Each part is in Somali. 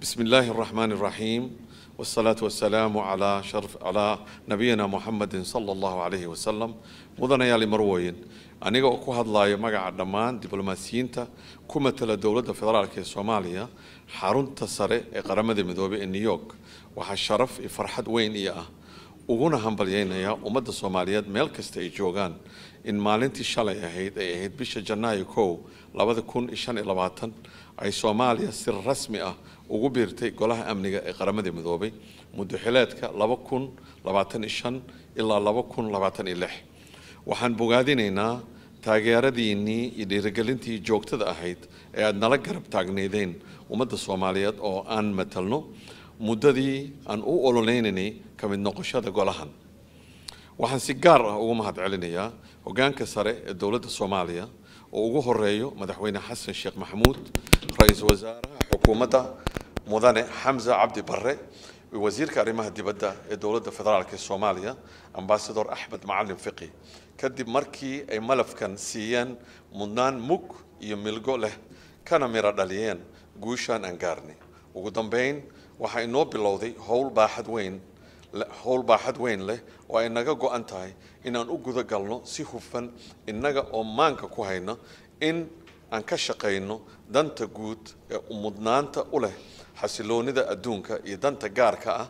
بسم الله الرحمن الرحيم والصلاة والسلام على نبينا محمد صلى الله عليه وسلم. مدنيالي مروين aniga oo ku hadlayo magaca dhammaan diblomaasiyiinta ku matala dawladda federaalka ee Soomaaliya xarunta sare ee qaramada midoobay ee New York waxa sharaf iyo farxad weyn ah uguna hambalyeynaya ummadda Soomaaliyeed meel kasta ay joogaan in maalintii shalay ahayd bisha Janaayo 2025 ay Soomaaliya si rasmi ah ugu biirtay golaha amniga ee qaramada midoobay muddo xileedka 2025 ilaa 2026. waxaan bogaadinaynaa taageeradiinii iyo dhiirigelintii joogtada ahayd ee aad nala garab taagneedeen ummadda Soomaaliyeed oo aan matalno muddadii aan u ololeynay ka mid noqoshada golahan. waxaan si gaar ah ugu mahadcelinayaa hoggaanka sare ee dawladda Soomaaliya oo ugu horeeyo madaxweyne Xasan Sheekh Maxamuud, ra'iisul wasaaraha xukuumadda mudane Xamza Cabdi Barre, wasiirka arrimaha dibadda ee dawladda federaalka ee Soomaaliya ambassador Axmed Macalin Fiqi. kadib markii ay malafkan siiyeen mudnaan mug iyo milgo leh kana mira dhaliyeen guushan aan gaarnay. ugu dambeyn waxa inoo bilowday hawl baaxad weyn leh oo ay naga go'an tahay inaan u guda galno si hufan innaga oo maanka ku hayna in aan ka shaqeyno danta guud ee mudnaanta u leh xasiloonida adduunka iyo danta gaarka ah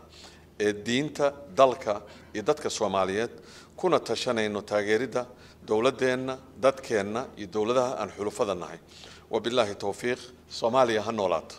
ee diinta dalka iyo dadka Soomaaliyeed kuna tashanayno taageerida dawladdeena dadkeena iyo dawladaha aan xulufada nahay. wabillahi tawfiiq. Soomaaliya ha noolaato.